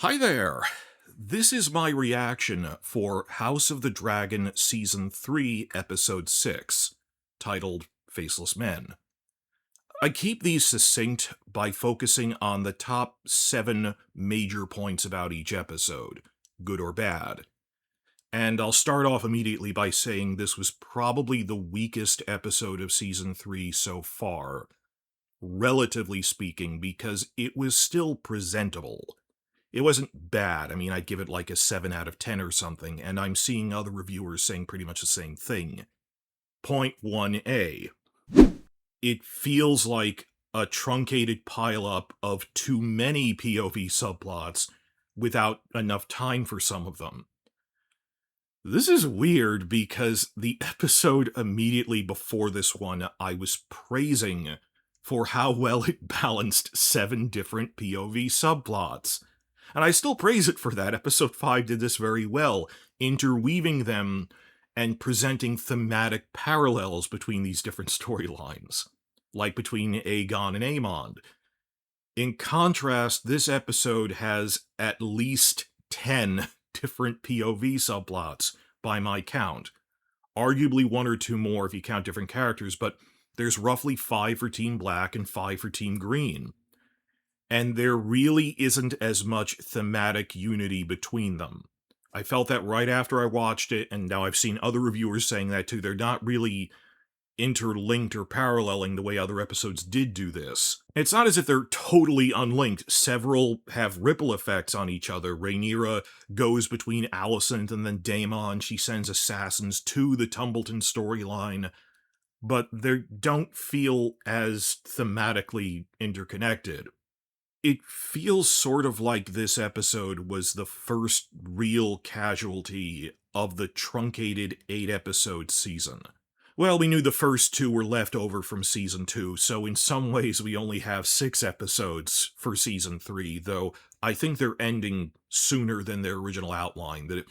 Hi there! This is my reaction for House of the Dragon Season 3, Episode 6, titled Faceless Men. I keep these succinct by focusing on the top 7 major points about each episode, good or bad. And I'll start off immediately by saying this was probably the weakest episode of Season 3 so far, relatively speaking, because it was still presentable. It wasn't bad. I mean, I'd give it like a 7 out of 10 or something, and I'm seeing other reviewers saying pretty much the same thing. Point 1A. It feels like a truncated pileup of too many POV subplots without enough time for some of them. This is weird because the episode immediately before this one I was praising for how well it balanced 7 different POV subplots. And I still praise it for that. Episode 5 did this very well, interweaving them and presenting thematic parallels between these different storylines, like between Aegon and Aemond. In contrast, this episode has at least 10 different POV subplots, by my count. Arguably 1 or 2 more if you count different characters, but there's roughly 5 for Team Black and 5 for Team Green. And there really isn't as much thematic unity between them. I felt that right after I watched it, and now I've seen other reviewers saying that too. They're not really interlinked or paralleling the way other episodes did do this. It's not as if they're totally unlinked. Several have ripple effects on each other. Rhaenyra goes between Alicent and then Daemon. She sends assassins to the Tumbleton storyline, but they don't feel as thematically interconnected. It feels sort of like this episode was the first real casualty of the truncated 8-episode season. Well, we knew the first 2 were left over from Season 2, so in some ways we only have 6 episodes for Season 3, though I think they're ending sooner than their original outline. That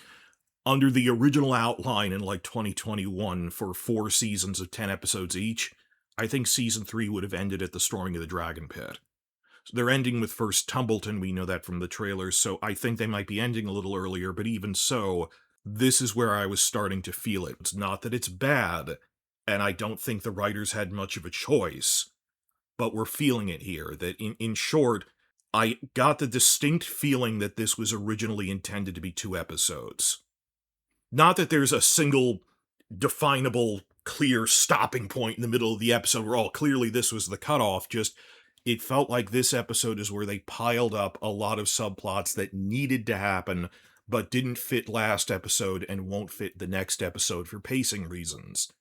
under the original outline in like 2021 for 4 seasons of 10 episodes each, I think Season 3 would have ended at the Storming of the Dragon Pit. They're ending with first Tumbleton, we know that from the trailers, so I think they might be ending a little earlier, but even so, this is where I was starting to feel it. It's not that it's bad, and I don't think the writers had much of a choice, but we're feeling it here, that in short, I got the distinct feeling that this was originally intended to be 2 episodes. Not that there's a single, definable, clear stopping point in the middle of the episode where, clearly this was the cutoff, just it felt like this episode is where they piled up a lot of subplots that needed to happen, but didn't fit last episode and won't fit the next episode for pacing reasons.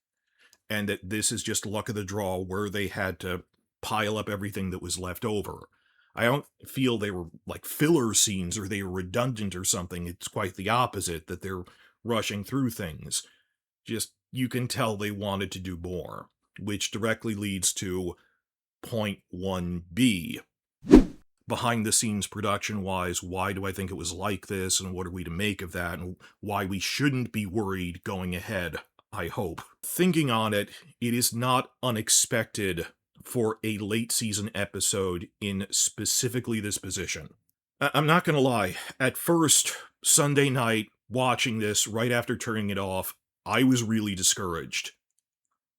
And that this is just luck of the draw where they had to pile up everything that was left over. I don't feel they were like filler scenes or they were redundant or something. It's quite the opposite, that they're rushing through things. Just, you can tell they wanted to do more, which directly leads to Point 1B. Behind the scenes production-wise, why do I think it was like this, and what are we to make of that, and why we shouldn't be worried going ahead, I hope. Thinking on it, it is not unexpected for a late season episode in specifically this position. I'm not gonna lie, at first, Sunday night, watching this, right after turning it off, I was really discouraged.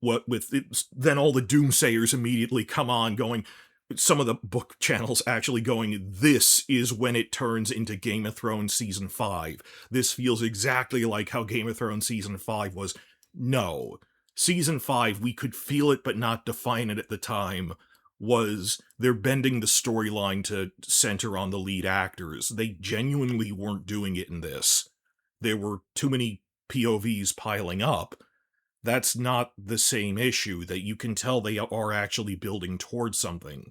What with it, then all the doomsayers immediately come on going, some of the book channels actually going, this is when it turns into Game of Thrones Season 5. This feels exactly like how Game of Thrones Season 5 was. No. Season 5, we could feel it but not define it at the time, was they're bending the storyline to center on the lead actors. They genuinely weren't doing it in this. There were too many POVs piling up. That's not the same issue, that you can tell they are actually building towards something.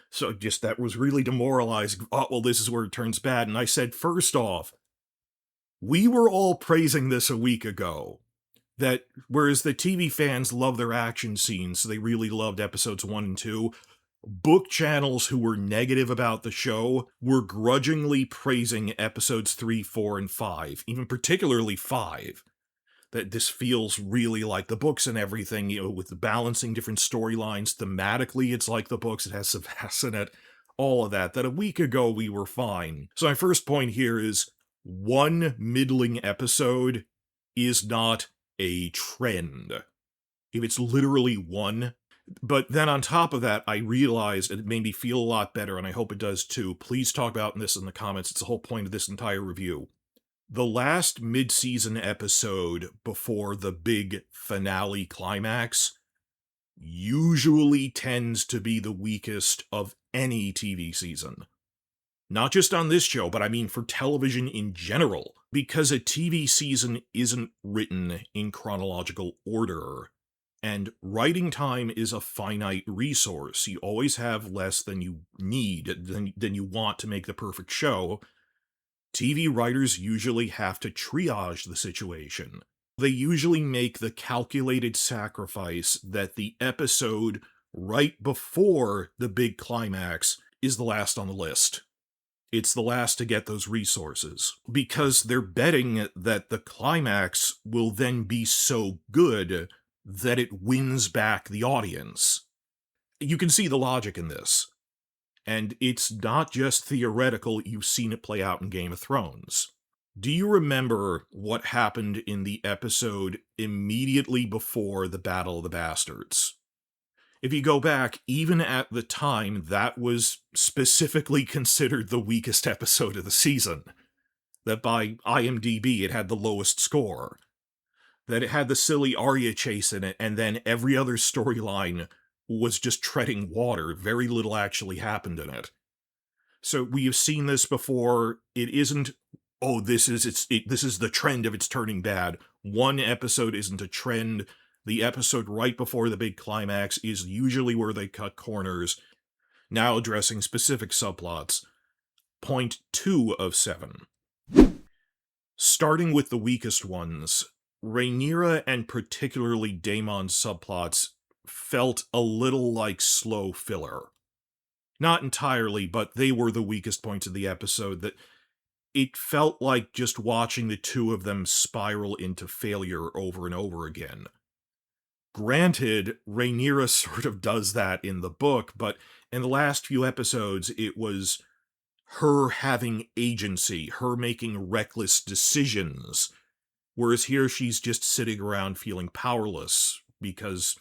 So just that was really demoralizing. Oh, well, this is where it turns bad. And I said, first off, we were all praising this a week ago. That whereas the TV fans love their action scenes, so they really loved episodes 1 and 2, book channels who were negative about the show were grudgingly praising episodes 3, 4, and 5, even particularly 5. That this feels really like the books and everything, with the balancing different storylines. Thematically, it's like the books. It has Savas in it. all of that a week ago we were fine. So my first point here is one middling episode is not a trend. If it's literally one. But then on top of that, I realized, and it made me feel a lot better, and I hope it does too. Please talk about this in the comments. It's the whole point of this entire review. The last mid-season episode before the big finale climax usually tends to be the weakest of any TV season. Not just on this show, but I mean for television in general, because a TV season isn't written in chronological order, and writing time is a finite resource. You always have less than you need, than you want to make the perfect show. TV writers usually have to triage the situation. They usually make the calculated sacrifice that the episode right before the big climax is the last on the list. It's the last to get those resources, because they're betting that the climax will then be so good that it wins back the audience. You can see the logic in this. And it's not just theoretical, you've seen it play out in Game of Thrones. Do you remember what happened in the episode immediately before the Battle of the Bastards? If you go back, even at the time, that was specifically considered the weakest episode of the season. That by IMDb, it had the lowest score. That it had the silly Arya chase in it, and then every other storyline was just treading water. Very little actually happened in it. So we have seen this before. It isn't, oh, this is the trend of it's turning bad. One episode isn't a trend. The episode right before the big climax is usually where they cut corners. Now addressing specific subplots. Point 2 of 7. Starting with the weakest ones, Rhaenyra and particularly Daemon's subplots felt a little like slow filler. Not entirely, but they were the weakest points of the episode. That it felt like just watching the two of them spiral into failure over and over again. Granted, Rhaenyra sort of does that in the book, but in the last few episodes, it was her having agency, her making reckless decisions, whereas here she's just sitting around feeling powerless because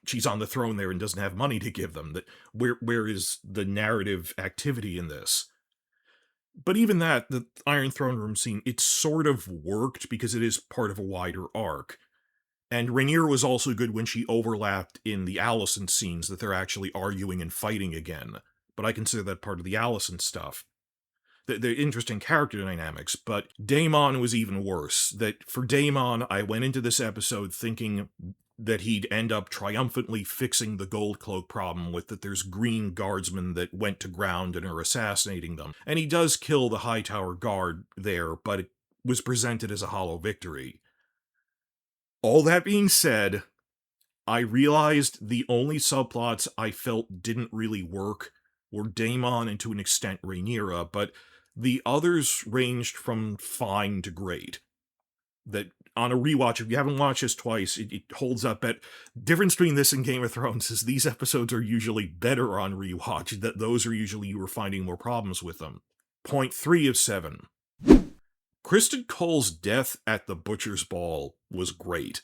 she's on the throne there and doesn't have money to give them. Where is the narrative activity in this? But even that, the Iron Throne Room scene, it sort of worked because it is part of a wider arc. And Rhaenyra was also good when she overlapped in the Alicent scenes, that they're actually arguing and fighting again. But I consider that part of the Alicent stuff. They're interesting character dynamics, but Daemon was even worse. That for Daemon, I went into this episode thinking that he'd end up triumphantly fixing the Gold Cloak problem with that there's green guardsmen that went to ground and are assassinating them. And he does kill the Hightower guard there, but it was presented as a hollow victory. All that being said, I realized the only subplots I felt didn't really work were Daemon and to an extent Rhaenyra, but the others ranged from fine to great. That on a rewatch, if you haven't watched this twice, it holds up. But difference between this and Game of Thrones is these episodes are usually better on rewatch. That those are usually you were finding more problems with them. Point 3 of 7. Criston Cole's death at the Butcher's Ball was great.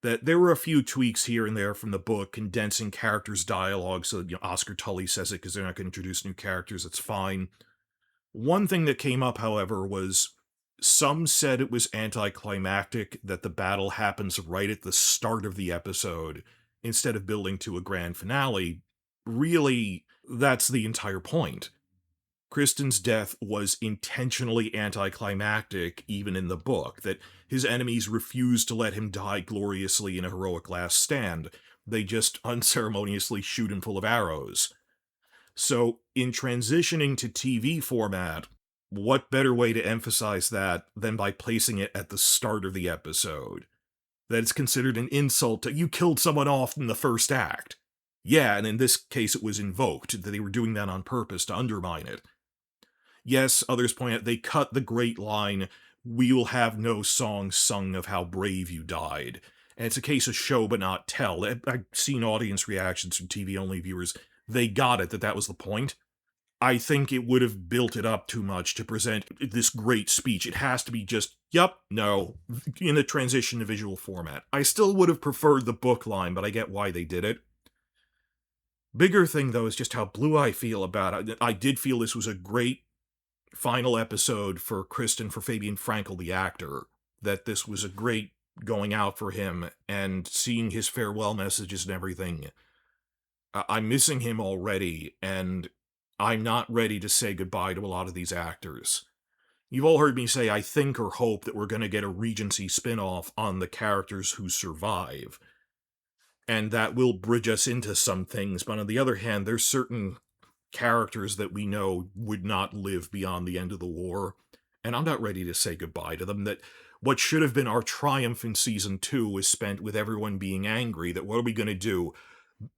That there were a few tweaks here and there from the book, condensing characters' dialogue so Oscar Tully says it because they're not going to introduce new characters, it's fine. One thing that came up, however, was some said it was anticlimactic that the battle happens right at the start of the episode instead of building to a grand finale. Really, that's the entire point. Criston's death was intentionally anticlimactic even in the book, that his enemies refused to let him die gloriously in a heroic last stand. They just unceremoniously shoot him full of arrows. So, in transitioning to TV format, what better way to emphasize that than by placing it at the start of the episode? That it's considered an insult to, you killed someone off in the first act. Yeah, and in this case it was invoked, that they were doing that on purpose to undermine it. Yes, others point out they cut the great line, "We will have no song sung of how brave you died." And it's a case of show but not tell. I've seen audience reactions from TV-only viewers. They got it, that was the point. I think it would have built it up too much to present this great speech. It has to be just, yup, no, in a transition to visual format. I still would have preferred the book line, but I get why they did it. Bigger thing, though, is just how blue I feel about it. I did feel this was a great final episode for Criston, for Fabian Frankel, the actor. That this was a great going out for him, and seeing his farewell messages and everything. I'm missing him already, and I'm not ready to say goodbye to a lot of these actors. You've all heard me say I think or hope that we're going to get a Regency spin-off on the characters who survive. And that will bridge us into some things, but on the other hand, there's certain characters that we know would not live beyond the end of the war, and I'm not ready to say goodbye to them. That what should have been our triumph in Season 2 was spent with everyone being angry, that what are we going to do?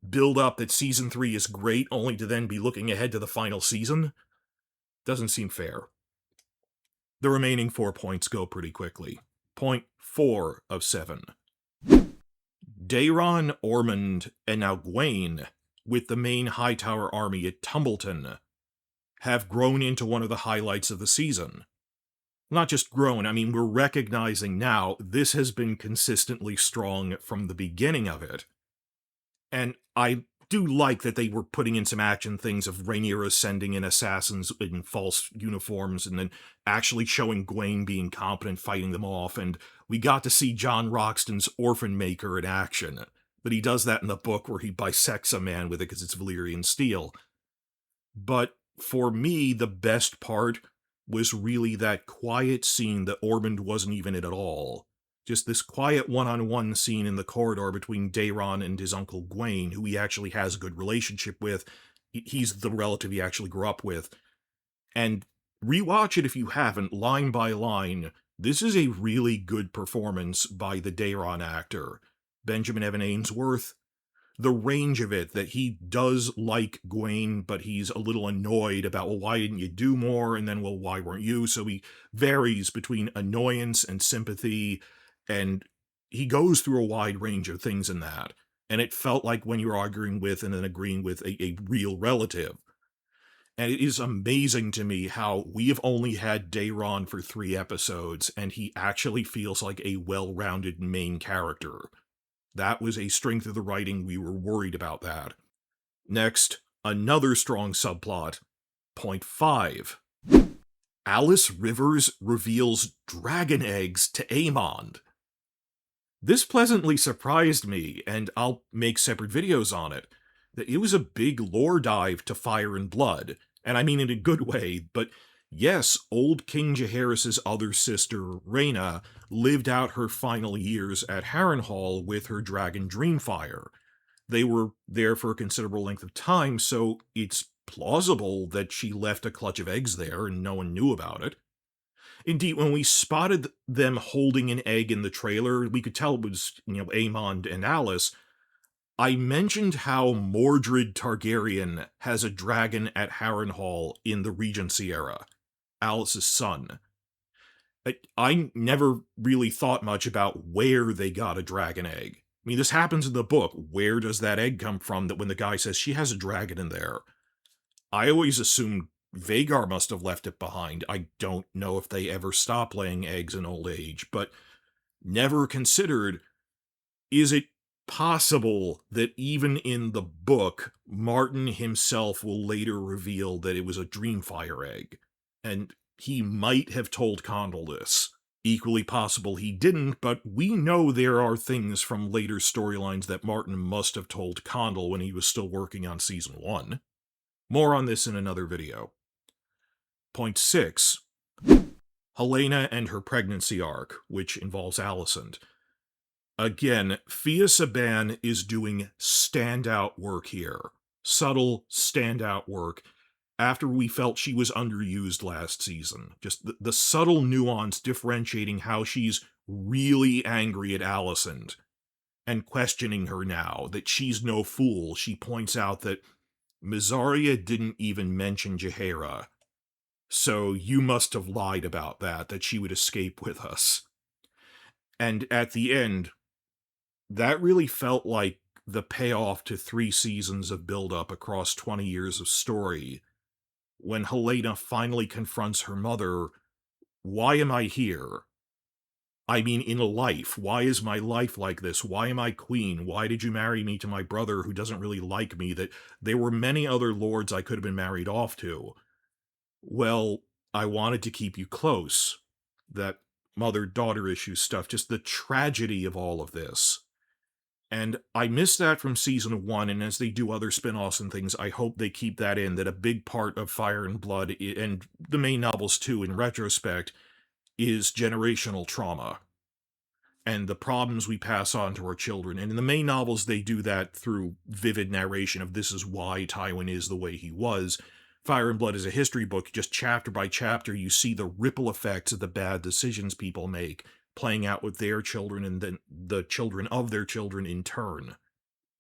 Build up that Season 3 is great, only to then be looking ahead to the final season? Doesn't seem fair. The remaining 4 points go pretty quickly. Point 4 of 7. Daeron, Ormund, and now Gwayne, with the main Hightower army at Tumbleton, have grown into one of the highlights of the season. Not just grown, I mean, we're recognizing now this has been consistently strong from the beginning of it. And I do like that they were putting in some action things of Rhaenyra sending in assassins in false uniforms and then actually showing Gwayne being competent fighting them off, and we got to see John Roxton's Orphan Maker in action. But he does that in the book where he bisects a man with it because it's Valyrian steel. But for me, the best part was really that quiet scene that Ormond wasn't even in at all. Just this quiet one-on-one scene in the corridor between Daeron and his uncle Gwayne, who he actually has a good relationship with. He's the relative he actually grew up with. And rewatch it if you haven't, line by line. This is a really good performance by the Daeron actor, Benjamin Evan Ainsworth. The range of it, that he does like Gwayne, but he's a little annoyed about, well, why didn't you do more? And then, well, why weren't you? So he varies between annoyance and sympathy, and he goes through a wide range of things in that. And it felt like when you're arguing with and then agreeing with a real relative. And it is amazing to me how we have only had Daeron for 3 episodes, and he actually feels like a well-rounded main character. That was a strength of the writing. We were worried about that. Next, another strong subplot. Point 5. Alys Rivers reveals dragon eggs to Aemond. This pleasantly surprised me, and I'll make separate videos on it. That it was a big lore dive to Fire and Blood, and I mean in a good way, but yes, old King Jaehaerys' other sister, Rhaena, lived out her final years at Harrenhal with her dragon Dreamfyre. They were there for a considerable length of time, so it's plausible that she left a clutch of eggs there and no one knew about it. Indeed, when we spotted them holding an egg in the trailer, we could tell it was, Aemond and Alys. I mentioned how Mordred Targaryen has a dragon at Harrenhal in the Regency era, Alys's son. I never really thought much about where they got a dragon egg. I mean, this happens in the book. Where does that egg come from that when the guy says she has a dragon in there? I always assumed Vhagar must have left it behind. I don't know if they ever stop laying eggs in old age, but never considered, is it possible that even in the book, Martin himself will later reveal that it was a Dreamfyre egg, and he might have told Condal this. Equally possible he didn't, but we know there are things from later storylines that Martin must have told Condal when he was still working on Season 1. More on this in another video. Point 6. Helaena and her pregnancy arc, which involves Alicent. Again, Fia Saban is doing standout work here. Subtle, standout work. After we felt she was underused last season. Just the subtle nuance differentiating how she's really angry at Alicent and questioning her now, that she's no fool. She points out that Mysaria didn't even mention Jaehaera, so you must have lied about that she would escape with us. And at the end, that really felt like the payoff to 3 seasons of build-up across 20 years of story. when Helaena finally confronts her mother, why am I here? I mean, in life, why is my life like this? Why am I queen? Why did you marry me to my brother who doesn't really like me? That there were many other lords I could have been married off to. Well, I wanted to keep you close. That mother-daughter issue stuff, just the tragedy of all of this. And I missed that from season 1, and as they do other spin-offs and things, I hope they keep that in, that a big part of Fire and Blood, and the main novels too, in retrospect, is generational trauma and the problems we pass on to our children. And in the main novels, they do that through vivid narration of this is why Tywin is the way he was. Fire and Blood is a history book. Just chapter by chapter, you see the ripple effects of the bad decisions people make playing out with their children and then the children of their children in turn.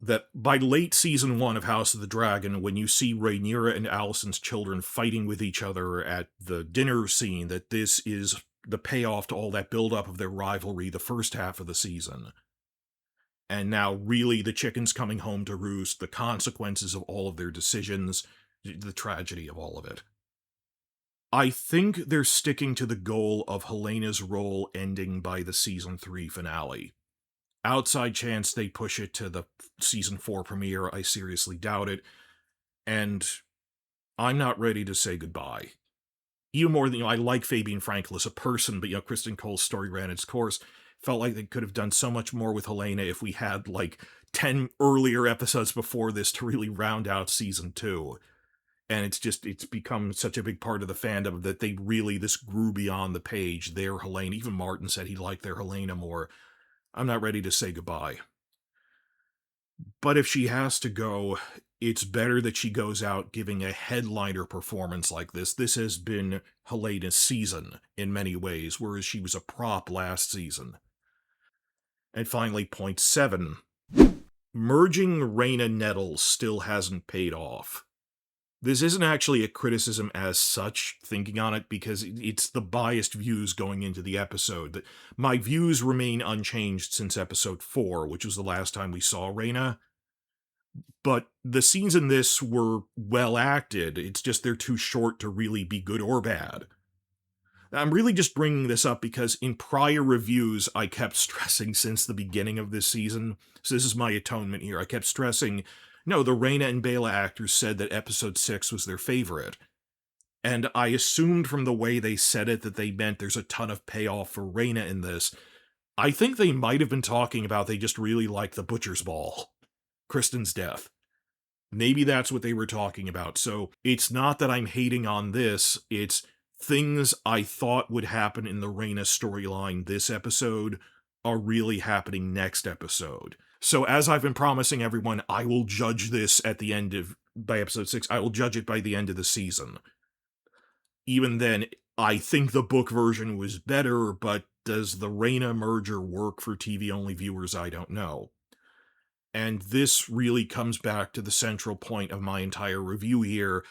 That by late season 1 of House of the Dragon, when you see Rhaenyra and Alicent's children fighting with each other at the dinner scene, that this is the payoff to all that buildup of their rivalry the first half of the season. And now really the chickens coming home to roost, the consequences of all of their decisions, the tragedy of all of it. I think they're sticking to the goal of Helena's role ending by the season 3 finale. Outside chance they push it to the season 4 premiere, I seriously doubt it. And I'm not ready to say goodbye. Even more than, I like Fabian Frankel as a person, but, Criston Cole's story ran its course. Felt like they could have done so much more with Helaena if we had, 10 earlier episodes before this to really round out season 2. And it's become such a big part of the fandom that this grew beyond the page, their Helaena. Even Martin said he liked their Helaena more. I'm not ready to say goodbye. But if she has to go, it's better that she goes out giving a headliner performance like this. This has been Helena's season in many ways, whereas she was a prop last season. And finally, point 7. Merging Rhaena-Nettles still hasn't paid off. This isn't actually a criticism as such, thinking on it, because it's the biased views going into the episode. My views remain unchanged since episode 4, which was the last time we saw Rhaena. But the scenes in this were well acted, it's just they're too short to really be good or bad. I'm really just bringing this up because in prior reviews I kept stressing since the beginning of this season, so this is my atonement here, I kept stressing, no, the Rhaena and Bela actors said that episode 6 was their favorite. And I assumed from the way they said it that they meant there's a ton of payoff for Rhaena in this. I think they might have been talking about they just really like the Butcher's Ball. Criston's death. Maybe that's what they were talking about. So it's not that I'm hating on this, it's things I thought would happen in the Rhaena storyline this episode are really happening next episode. So as I've been promising everyone, I will judge this by episode 6, I will judge it by the end of the season. Even then, I think the book version was better, but does the Rhaena merger work for TV-only viewers? I don't know. And this really comes back to the central point of my entire review here.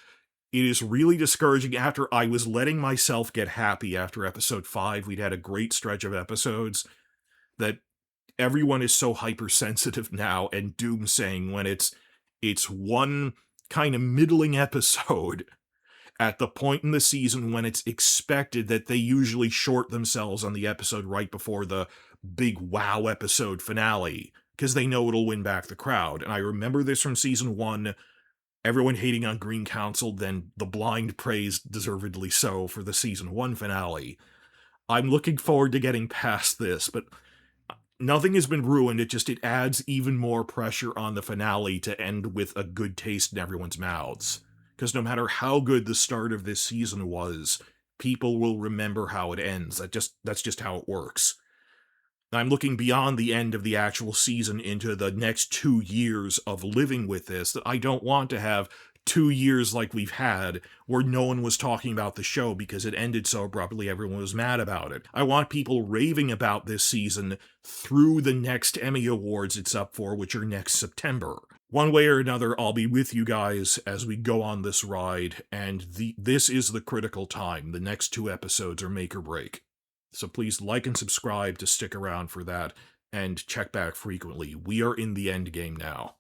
It is really discouraging after I was letting myself get happy after episode 5. We'd had a great stretch of episodes that everyone is so hypersensitive now and doomsaying when it's one kind of middling episode at the point in the season when it's expected that they usually short themselves on the episode right before the big wow episode finale, because they know it'll win back the crowd. And I remember this from season 1, everyone hating on Green Council, then the blind praise, deservedly so, for the season 1 finale. I'm looking forward to getting past this, but nothing has been ruined, it adds even more pressure on the finale to end with a good taste in everyone's mouths. Because no matter how good the start of this season was, people will remember how it ends. That's just how it works. I'm looking beyond the end of the actual season into the next 2 years of living with this, that I don't want to have 2 years like we've had where no one was talking about the show because it ended so abruptly everyone was mad about it. I want people raving about this season through the next Emmy Awards it's up for, which are next September. One way or another, I'll be with you guys as we go on this ride, and this is the critical time. The next 2 episodes are make or break. So please like and subscribe to stick around for that, and check back frequently. We are in the end game now.